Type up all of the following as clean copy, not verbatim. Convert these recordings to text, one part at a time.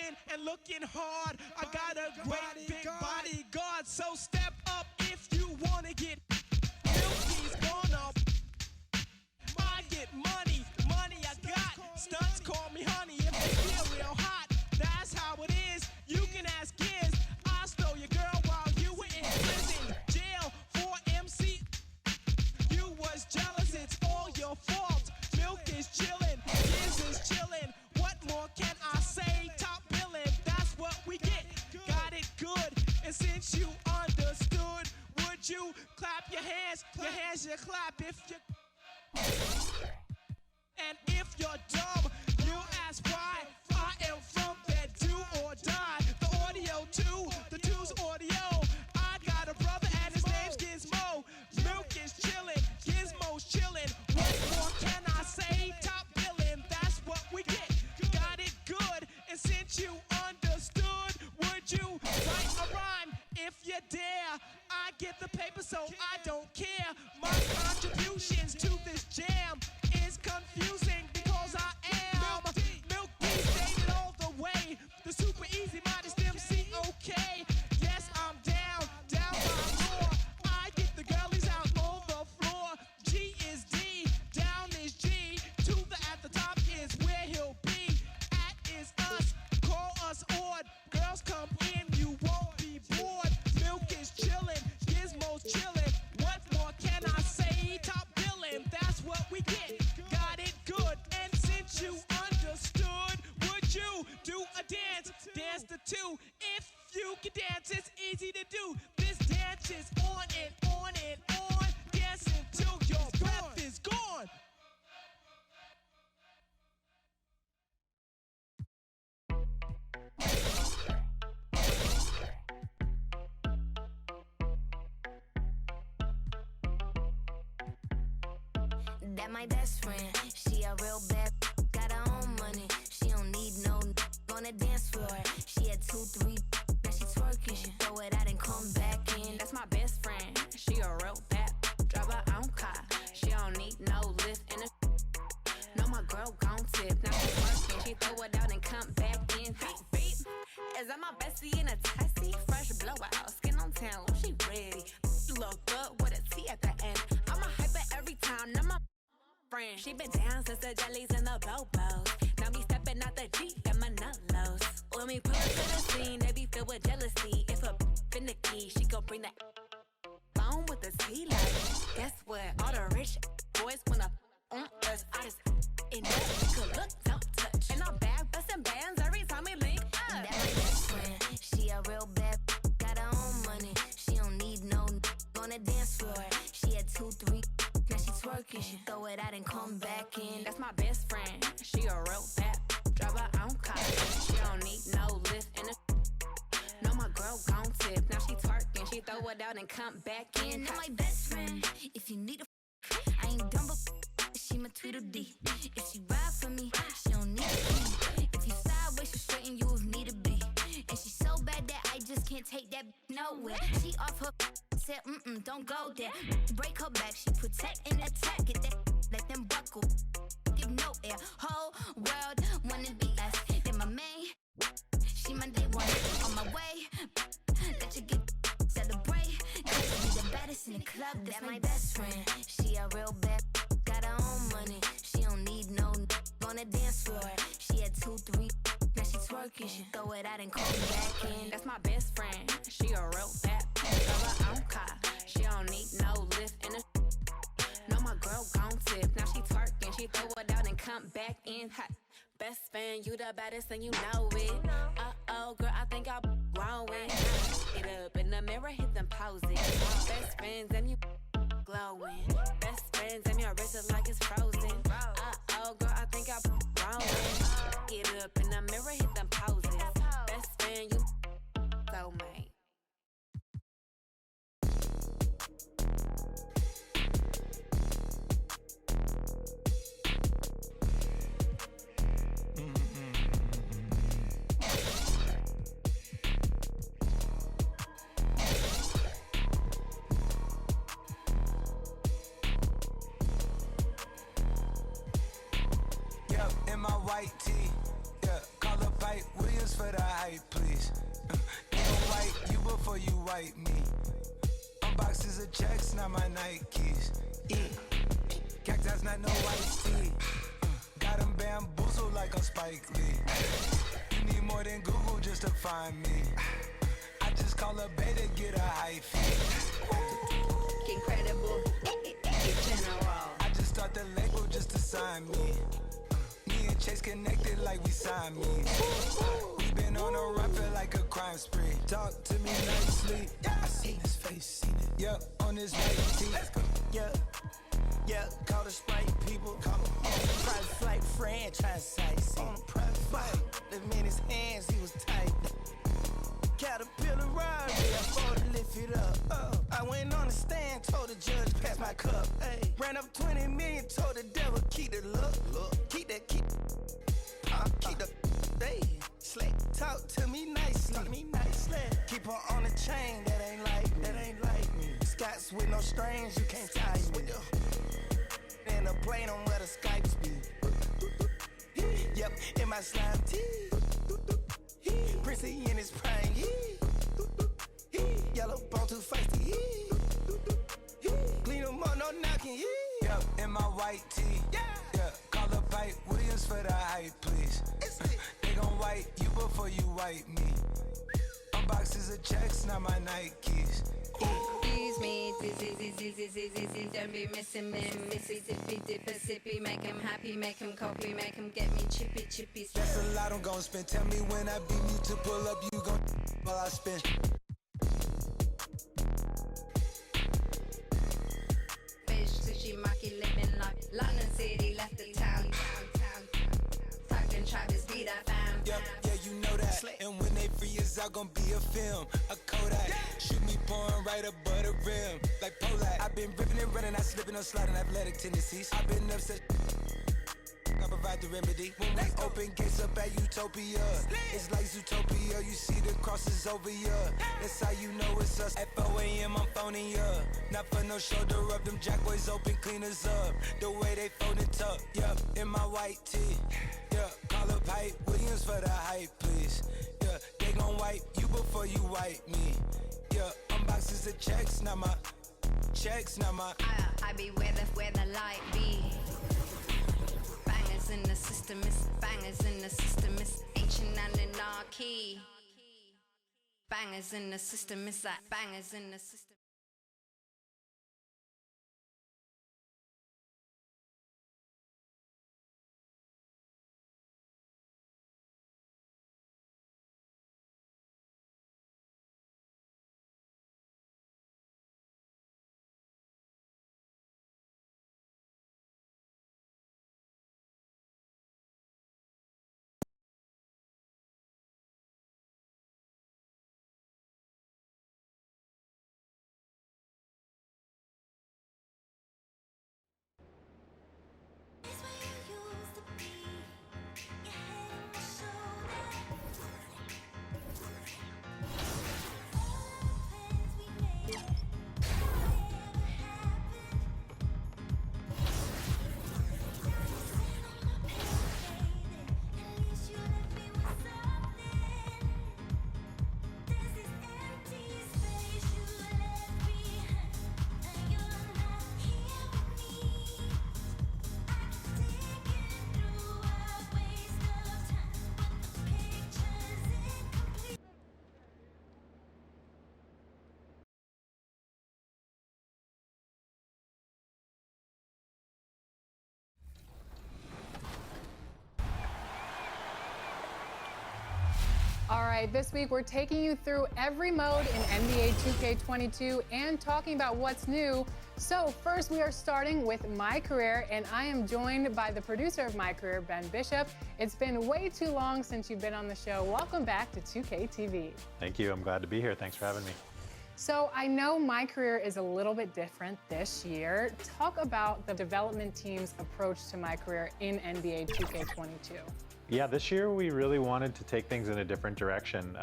in and looking hard. I got a great big bodyguard, so step up if you wanna get Milky's gonna. I get money, money I got. Stunts call me honey if they feel real hot. That's how it is. You can ask Giz. I stole your girl while you were in prison. Jail for MC. You was jealous, it's all your fault. Milk is chillin', Giz is chillin'. What more can I say? Top billin', that's what we get. Got it good, and since you understood, would you clap your hands? Your hands you clap if you. And if you're dumb, you ask why. I am from that do or die. The audio too, the two's audio. I got a brother and his name's Gizmo. Milk is chillin', Gizmo's chillin'. What more can I say? Top billin', that's what we get. Got it good, and since you understood, would you write a rhyme if you dare? I get the paper, so I don't care. My contributions to this jam is confusing because I am Milk D, stated all the way. The super easy modest MC, okay. Yes, I'm down by law. I get the girlies out on the floor. G is D, down is G. To the at the top is where he'll be. At is us, call us odd. Girls come in, you won't be bored. Milk is chillin', Gizmo's chillin'. What more can I say? Top billin', that's what we get. Got it good, and since you understood, would you do a dance? Dance the two. If you can dance, it's easy to do. This dance is on and on and on. Dance until your breath is gone. That my best friend, she a real bad, got her own money. She don't need no on the dance floor. She had 2, 3, now she twerking. She throw it out and come back in. That's my best friend, she a real bad, drive her own car. She don't need no lift in the. No, my girl gon' tip. Now she twerking, she throw it out and come back in. Beep, beep. Is that my bestie in a taxi? Fresh blowout, skin on town, she ready. Look good with a T at the end. I'm a hyper every time, now my friend. She been down since the jellies and the bobos. Now me stepping out the Jeep and my nullos. When we pull up to the scene, they be filled with jealousy. If a finicky, she gon' bring that phone with the T like. Guess what? All the rich boys wanna on us. I just in that could look, don't touch. And I'm back bustin' bands every time we link up. That my best friend, she a real bad, got her own money. She don't need no on the dance floor. She had 2, 3. Now she twerking, she throw it out and come back in. That's my best friend, she a real bad, drive her own car. She don't need no lift in the. No, my girl gon' tip. Now she twerking, she throw it out and come back in. And my best friend, if you need a, I ain't dumb but she my Tweedledee. If she ride for me, she don't need a key. If you sideways, she straighten you if need to be. And she's so bad that I just can't take that nowhere. She off her. Said, don't go there. Break her back, she protect and attack. Get that, let them buckle. Give no air. Whole world wanna be us. Then my main, she my day one. On my way, let you get celebrate. Cause be the baddest in the club. That's my best friend. She a real bad, got her own money. She don't need no on the dance floor. She had 2, 3. Now she twerking, she throw it out and come back in. That's my best friend, she a real bad, drive her own car. She don't need no lift in the. No, my girl gon' tip. Now she twerking, she throw it out and come back in. Hot. Best friend, you the baddest and you know it. Uh-oh, girl, I think I'm growing. Get up in the mirror, hit them poses. Best friends and you glowing. Best friends and your wrist is like it's frozen. Uh-oh, girl, I think I'm growing. Get up in the mirror, hit them poses. Best friend, you soulmate. white tee. Yeah, call up Fight Williams for the wipe me. Unboxes of checks, not my Nikes. Cacti's not no white tee. Got them bamboozled like I'm Spike Lee. You need more than Google just to find me. I just call a beta, get a high fee. Incredible, general. I just start the label just to sign me. Me and Chase connected like we signed me. We been on a run, feel like a crime spree. Talk to me nicely. I seen his face, seen it. Yeah, on his right tee. Let's go. Yeah, call the Sprite people. Call him private flight franchise sites. On a private flight, them in his hands, he was tight. Caterpillar ride, I fought to lift it up. I went on the stand, told the judge, pass my cup. Ay. Ran up 20 million, told the devil, keep the look. Keep the day. Slick, talk to me nicely. Keep her on the chain, that ain't like me. Scots with no strings, you can't tie me. In a plane on where the Skypes be. Yep, in my slime tee. Prissy in his prime. Yellow bone too feisty. Clean them up, no knocking. Yep, in my white tee. Yeah, call up Pipe Williams for the hype, please. They gon' wipe you before you wipe me. Unboxes of checks, not my Nikes. Excuse me, dizzy, don't be missing me. Missy, dippy, dipper, sippy, make him happy, make him copy, make him get me chippy. That's a lot I'm gon' spend. Tell me when I beam you to pull up, you gon' while I spend. Fish, sushi, maki, living like London City, left the town. Talking Travis beat I found. Yep, yeah, you know that. And when they free us out, gon' be a film, a Kodak. Shoot me pouring right above the rim, like Polak. I've been ripping and running, I slipping on sliding, athletic tendencies. I've been upset. I provide the remedy. When we open gates up at Utopia, it's like Zootopia. You see the crosses over ya. That's how you know it's us. At 4 a.m. I'm phoning ya. Not for no shoulder up. Them jack boys open cleaners up. The way they fold it up. Yup, in my white tee. Yeah, call up Hype Williams for the hype, please. Yeah, they gon' wipe you before you wipe me. Yeah, unboxes of checks, not my checks, not my. I be where the light be. Bangers in the system, it's bangers in the system, it's ancient anarchy. Bangers in the system, it's like bangers in the system. All right, this week we're taking you through every mode in NBA 2K22 and talking about what's new. So first we are starting with My Career, and I am joined by the producer of My Career, Ben Bishop. It's been way too long since you've been on the show. Welcome back to 2K TV. Thank you, I'm glad to be here. Thanks for having me. So I know My Career is a little bit different this year. Talk about the development team's approach to My Career in NBA 2K22. Yeah, this year we really wanted to take things in a different direction.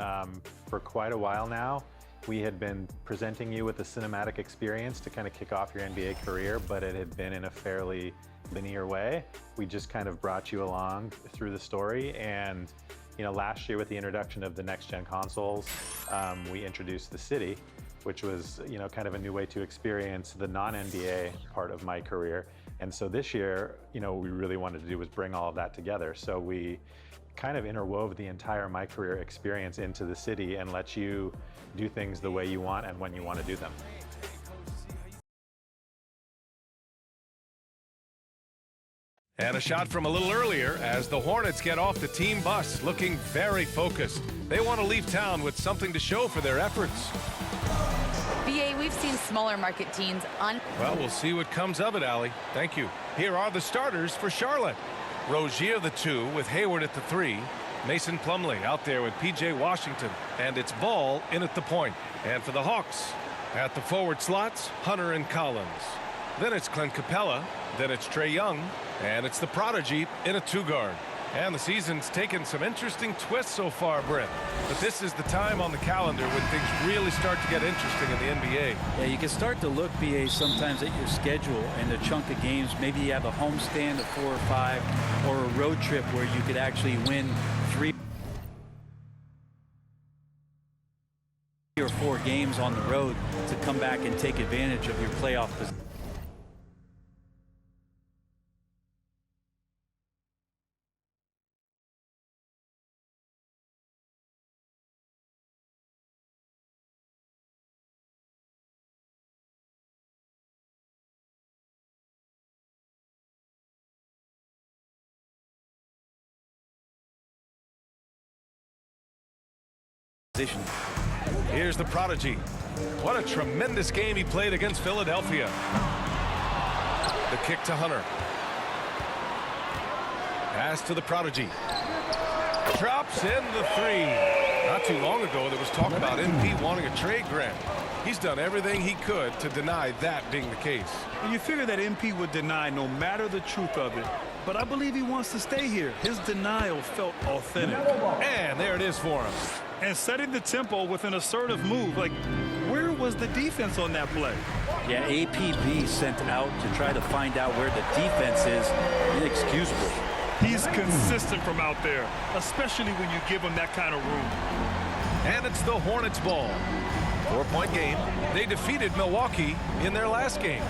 For quite a while now, we had been presenting you with a cinematic experience to kind of kick off your NBA career, but it had been in a fairly linear way. We just kind of brought you along through the story, and last year with the introduction of the next-gen consoles, we introduced the city. which was, you know, kind of a new way to experience the non-NBA part of my career. And so this year, you know, what we really wanted to do was bring all of that together. So we kind of interwove the entire My Career experience into the city and let you do things the way you want and when you want to do them. And a shot from a little earlier as the Hornets get off the team bus looking very focused. They want to leave town with something to show for their efforts. BA, we've seen smaller market teams on. Well, we'll see what comes of it, Allie. Thank you. Here are the starters for Charlotte. Rozier the 2 with Hayward at the 3. Mason Plumlee out there with P.J. Washington. And it's Ball in at the point. And for the Hawks, at the forward slots, Hunter and Collins. Then it's Clint Capella. Then it's Trae Young. And it's the Prodigy in a 2-guard. And the season's taken some interesting twists so far, Brent. But this is the time on the calendar when things really start to get interesting in the NBA. Yeah, you can start to look, BA, sometimes at your schedule and the chunk of games. Maybe you have a homestand of 4 or 5 or a road trip where you could actually win 3 or 4 games on the road to come back and take advantage of your playoff position. Here's the Prodigy. What a tremendous game he played against Philadelphia. The kick to Hunter. Pass to the Prodigy. Drops in the 3. Not too long ago, there was talk about MP wanting a trade grant. He's done everything he could to deny that being the case. And you figure that MP would deny no matter the truth of it. But I believe he wants to stay here. His denial felt authentic. And there it is for him. And setting the tempo with an assertive move. Like, where was the defense on that play? Yeah, APB sent out to try to find out where the defense is. Inexcusable. He's consistent from out there, especially when you give him that kind of room. And it's the Hornets ball. 4-point game. They defeated Milwaukee in their last game.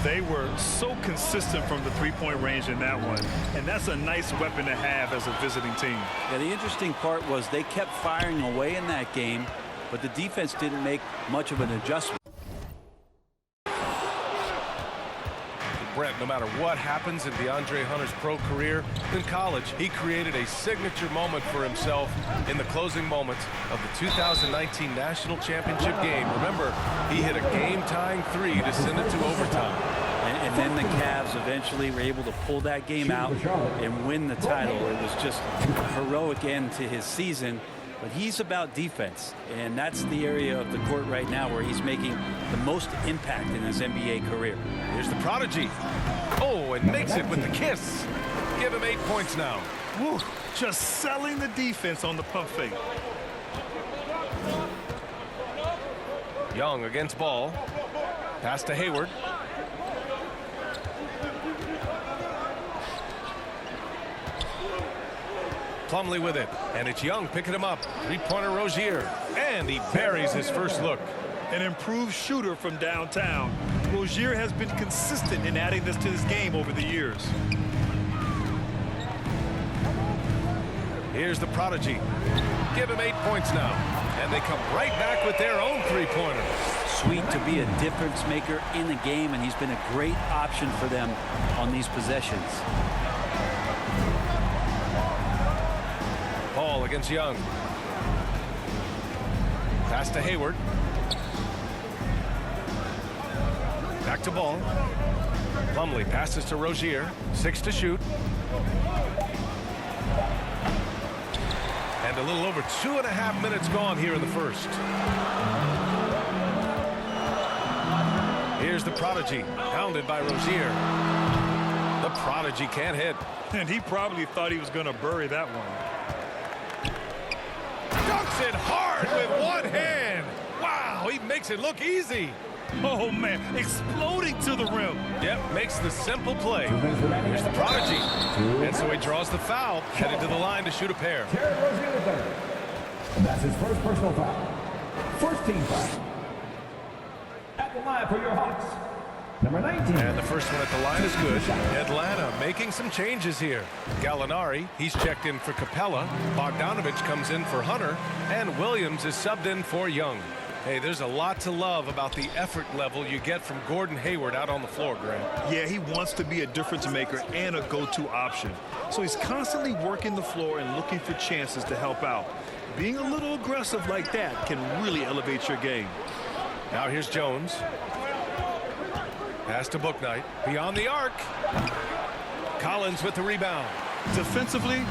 They were so consistent from the 3-point range in that one. And that's a nice weapon to have as a visiting team. Yeah, the interesting part was they kept firing away in that game, but the defense didn't make much of an adjustment. Brent, no matter what happens in DeAndre Hunter's pro career, in college, he created a signature moment for himself in the closing moments of the 2019 National Championship game. Remember, he hit a game-tying 3 to send it to overtime. And then the Cavs eventually were able to pull that game out and win the title. It was just a heroic end to his season. But he's about defense, and that's the area of the court right now where he's making the most impact in his NBA career. Here's the Prodigy. Oh, and makes it with the kiss. Give him 8 points now. Woo, just selling the defense on the pump fake. Young against Ball. Pass to Hayward. Plumlee with it, and it's Young picking him up. 3-pointer Rozier, and he buries his first look. An improved shooter from downtown. Rozier has been consistent in adding this to his game over the years. Here's the Prodigy. Give him 8 points now, and they come right back with their own 3-pointer. Sweet to be a difference maker in the game, and he's been a great option for them on these possessions. Ball against Young. Pass to Hayward. Back to Ball. Plumlee passes to Rozier. 6 to shoot. And a little over 2.5 minutes gone here in the first. Here's the Prodigy, pounded by Rozier. The Prodigy can't hit. And he probably thought he was going to bury that one. Dunks it hard with one hand. Wow, he makes it look easy. Oh, man, exploding to the rim. Yep, makes the simple play. Here's the Prodigy. And so he draws the foul, headed to the line to shoot a pair. That's his first personal foul. First team foul. the line for your Hawks, number 19. And the first one at the line is good. Atlanta making some changes here. Gallinari, he's checked in for Capella. Bogdanovich comes in for Hunter. And Williams is subbed in for Young. Hey, there's a lot to love about the effort level you get from Gordon Hayward out on the floor, Grant. Yeah, he wants to be a difference maker and a go-to option. So he's constantly working the floor and looking for chances to help out. Being a little aggressive like that can really elevate your game. Now here's Jones. Pass to Bouknight. Beyond the arc. Collins with the rebound. Defensively,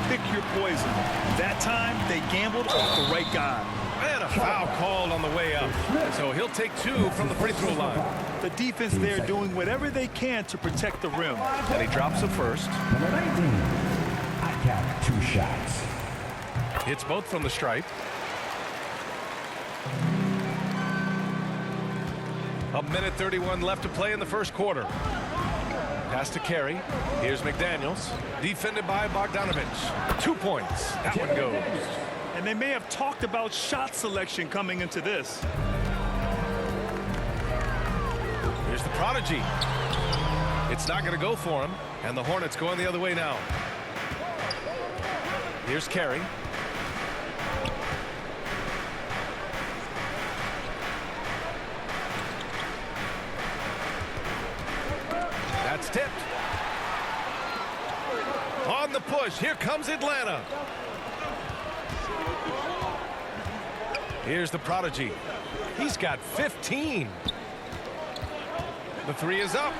pick your poison. That time, they gambled off the right guy. And a foul called on the way up. So he'll take 2 from the free throw line. The defense there doing whatever they can to protect the rim. And he drops the first. Number 19. I count 2 shots. Hits both from the stripe. A minute 31 left to play in the first quarter. Pass to Carey. Here's McDaniels. Defended by Bogdanovich. 2 points. That one goes. And they may have talked about shot selection coming into this. Here's the prodigy. It's not going to go for him. And the Hornets going the other way now. Here's Carey. That's tipped. On the push. Here comes Atlanta. Here's the prodigy. He's got 15. The 3 is up.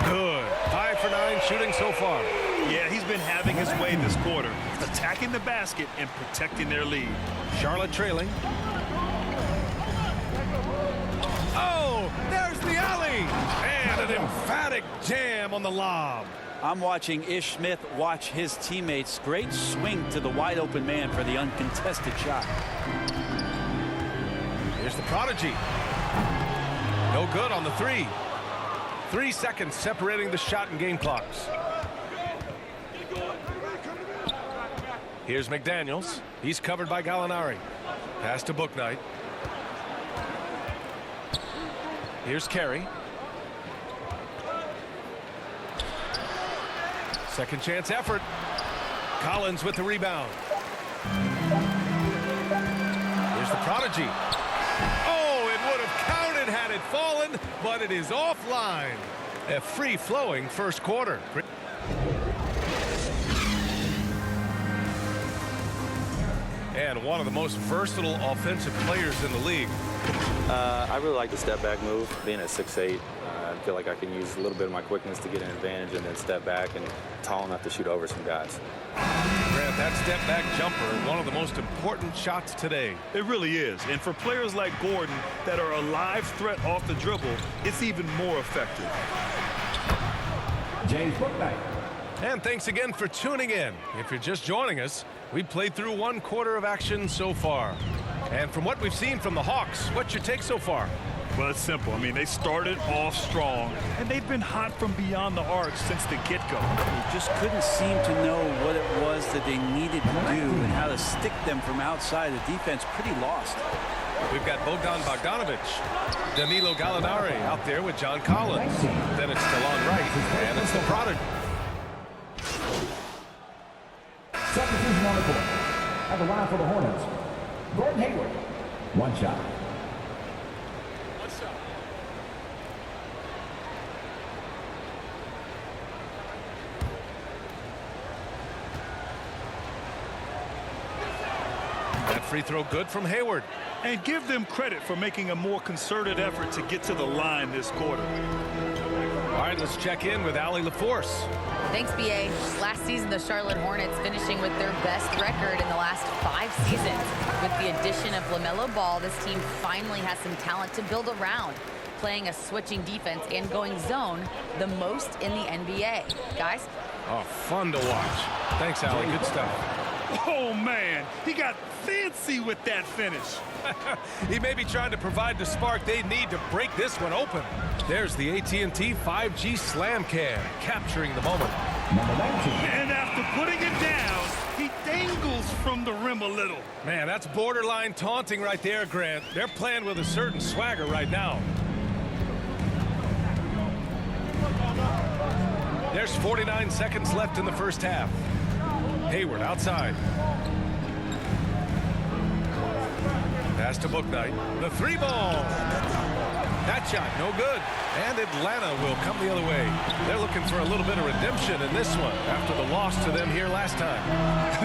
Good. 5 for 9 shooting so far. Yeah, he's been having his way this quarter. Attacking the basket and protecting their lead. Charlotte trailing. Oh, there's the alley. And an emphatic jam on the lob. I'm watching Ish Smith watch his teammates. Great swing to the wide open man for the uncontested shot. Here's the prodigy. No good on the 3. 3 seconds separating the shot and game clocks. Here's McDaniels. He's covered by Gallinari. Pass to Bouknight. Here's Carey. Second chance effort. Collins with the rebound. Here's the prodigy. Oh, it would have counted had it fallen, but it is offline. A free-flowing first quarter. And one of the most versatile offensive players in the league. I really like the step-back move. Being at 6'8", I feel like I can use a little bit of my quickness to get an advantage and then step back and tall enough to shoot over some guys. Grant, that step-back jumper, one of the most important shots today. It really is. And for players like Gordon that are a live threat off the dribble, it's even more effective. James Bouknight. And thanks again for tuning in. If you're just joining us, we've played through 1 quarter of action so far. And from what we've seen from the Hawks, what's your take so far? Well, it's simple. I mean, they started off strong, and they've been hot from beyond the arc since the get-go. They just couldn't seem to know what it was that they needed to do and how to stick them from outside. The defense pretty lost. We've got Bogdan Bogdanovich, Danilo Gallinari out there with John Collins. Then it's Delon Wright, and it's the prodigy. Substitution on the court. At the line for the Hornets, Gordon Hayward. 1 shot. That free throw good from Hayward. And give them credit for making a more concerted effort to get to the line this quarter. All right, let's check in with Allie LaForce. Thanks, BA. Last season, the Charlotte Hornets finishing with their best record in the last 5 seasons. With the addition of LaMelo Ball, this team finally has some talent to build around, playing a switching defense and going zone the most in the NBA. Guys? Oh, fun to watch. Thanks, Allie. Good stuff. Oh, man. He got fancy with that finish. He may be trying to provide the spark they need to break this one open. There's the AT&T 5G Slam Cam, capturing the moment. And after putting it down, he dangles from the rim a little. Man, that's borderline taunting right there, Grant. They're playing with a certain swagger right now. There's 49 seconds left in the first half. Hayward outside. Pass to Bouknight. The three ball. That shot no good. And Atlanta will come the other way. They're looking for a little bit of redemption in this one after the loss to them here last time.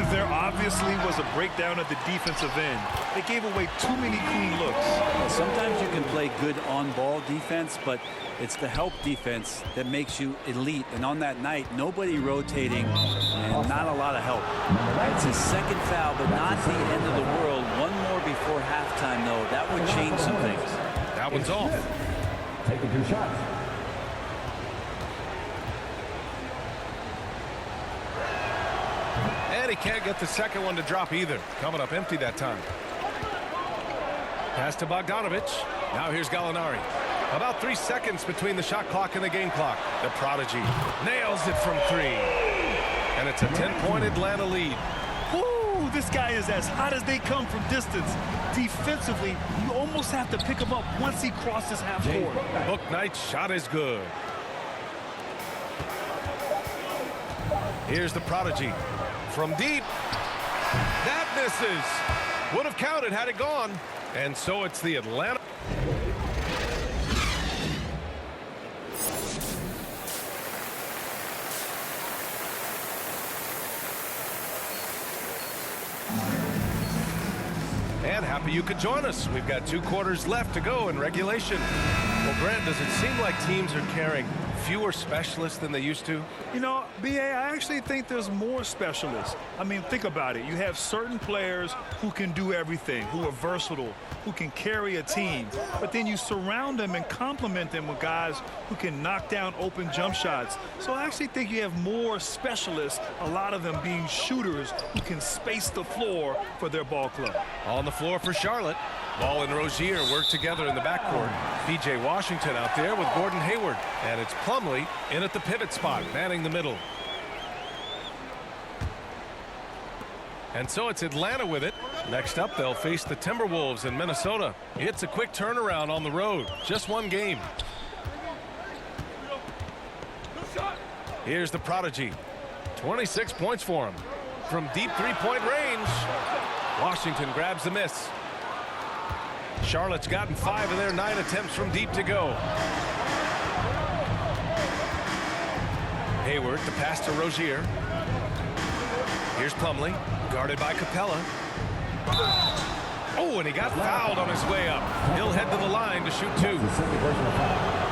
There obviously was a breakdown at the defensive end. They gave away too many clean looks. Sometimes you can play good on-ball defense, but it's the help defense that makes you elite. And on that night, nobody rotating and not a lot of help. It's his second foul, but not the end of the world. One more before halftime, though. That would change some things. That one's off. Taking 2 shots. And he can't get the second one to drop either. Coming up empty that time. Pass to Bogdanovic. Now here's Gallinari. About 3 seconds between the shot clock and the game clock. The prodigy nails it from 3. And it's a 10-point Atlanta lead. Woo, this guy is as hot as they come from distance. Defensively, you almost have to pick him up once he crosses half court. Bouknight's shot is good. Here's the prodigy. From deep. That misses. Would have counted had it gone. And so it's the Atlanta. And happy you could join us. We've got 2 quarters left to go in regulation. Well, Grant, does it seem like teams are carrying fewer specialists than they used to? You know, B.A., I actually think there's more specialists. I mean, think about it. You have certain players who can do everything, who are versatile, who can carry a team. But then you surround them and complement them with guys who can knock down open jump shots. So I actually think you have more specialists, a lot of them being shooters who can space the floor for their ball club. On the floor for Charlotte. Ball and Rozier work together in the backcourt. P.J. Washington out there with Gordon Hayward. And it's Plumlee in at the pivot spot, manning the middle. And so it's Atlanta with it. Next up, they'll face the Timberwolves in Minnesota. It's a quick turnaround on the road. Just 1 game. Here's the prodigy. 26 points for him. From deep 3-point range. Washington grabs the miss. Charlotte's gotten 5 of their 9 attempts from deep to go. Hayward, the pass to Rozier. Here's Plumlee, guarded by Capella. Oh, and he got fouled on his way up. He'll head to the line to shoot 2.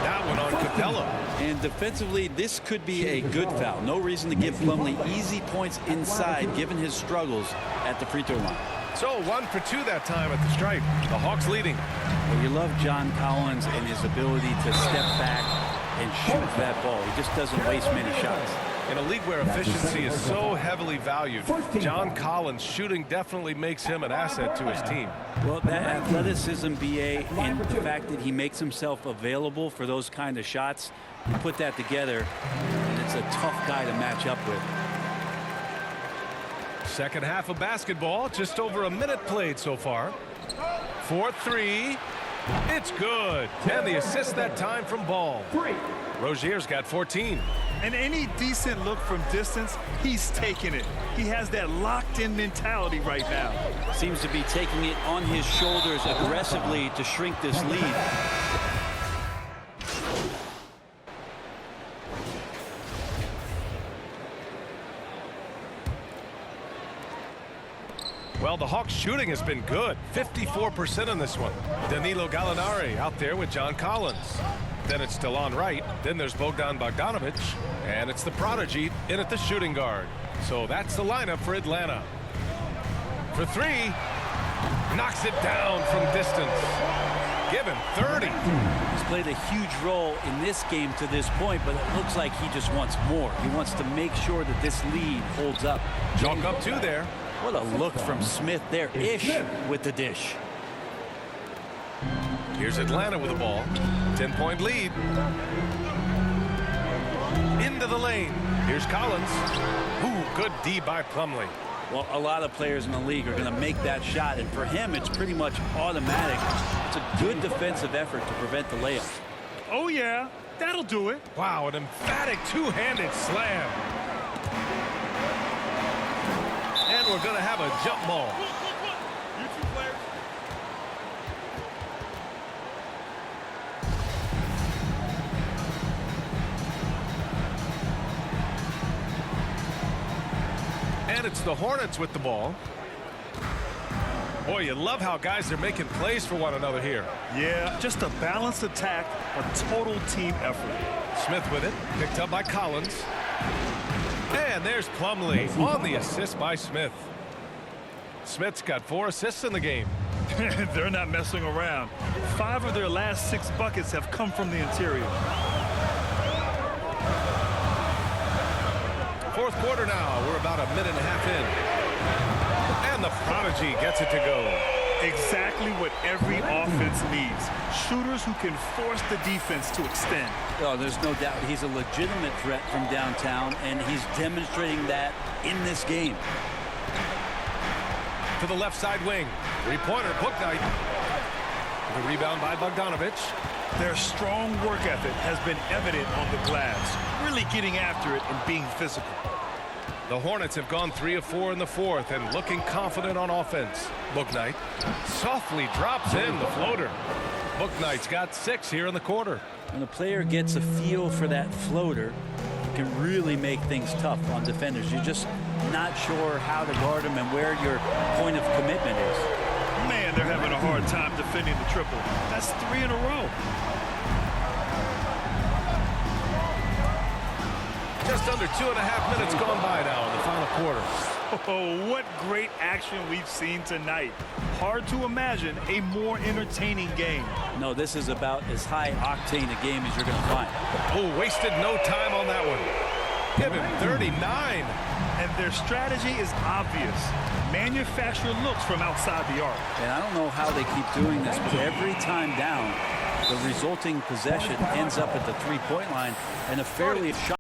That one on Capella. And defensively, this could be a good foul. No reason to give Plumlee easy points inside, given his struggles at the free throw line. So 1 for 2 that time at the stripe. The Hawks leading. Well, you love John Collins and his ability to step back and shoot that ball. He just doesn't waste many shots. In a league where efficiency is so heavily valued, John Collins shooting definitely makes him an asset to his team. Well, that athleticism, B.A., and the fact that he makes himself available for those kind of shots, you put that together, and it's a tough guy to match up with. Second half of basketball, just over a minute played so far. 4-3. It's good. And the assist that time from Ball. Rozier's got 14. And any decent look from distance, he's taking it. He has that locked-in mentality right now. Seems to be taking it on his shoulders aggressively to shrink this lead. Well, the Hawks shooting has been good. 54% in this one. Danilo Gallinari out there with John Collins. Then it's Delon Wright. Then there's Bogdan Bogdanovic. And it's the prodigy in at the shooting guard. So that's the lineup for Atlanta. For 3. Knocks it down from distance. Give him 30. He's played a huge role in this game to this point, but it looks like he just wants more. He wants to make sure that this lead holds up. Chalk up 2 there. What a look from Smith there. Ish with the dish. Here's Atlanta with the ball. 10-point lead. Into the lane. Here's Collins. Ooh, good D by Plumlee. Well, a lot of players in the league are going to make that shot, and for him, it's pretty much automatic. It's a good defensive effort to prevent the layup. Oh, yeah. That'll do it. Wow, an emphatic two-handed slam. And we're going to have a jump ball. And it's the Hornets with the ball. Boy, you love how guys are making plays for one another here. Yeah, just a balanced attack, a total team effort. Smith with it, picked up by Collins. And there's Plumlee on the assist by Smith. Smith's got 4 assists in the game. They're not messing around. 5 of their last 6 buckets have come from the interior. Fourth quarter now. We're about a minute and a half in. And the prodigy gets it to go. Exactly what every offense needs. Shooters who can force the defense to extend. Oh, there's no doubt he's a legitimate threat from downtown, and he's demonstrating that in this game. To the left side wing. Three-pointer, Bouknight. The rebound by Bogdanovic. Their strong work ethic has been evident on the glass. Really getting after it and being physical. The Hornets have gone 3 of 4 in the fourth and looking confident on offense. Bouknight softly drops in the floater. Bouknight's got 6 here in the quarter. When a player gets a feel for that floater, it can really make things tough on defenders. You're just not sure how to guard them and where your point of commitment is. Man, they're having a hard time defending the triple. That's 3 in a row. Just under 2.5 minutes gone by now in the final quarter. Oh, what great action we've seen tonight. Hard to imagine a more entertaining game. No, this is about as high octane a game as you're going to find. Oh, wasted no time on that one. Give him 39. And their strategy is obvious. Manufacture looks from outside the arc. And I don't know how they keep doing this, but every time down, the resulting possession ends up at the three-point line and a fairly shot.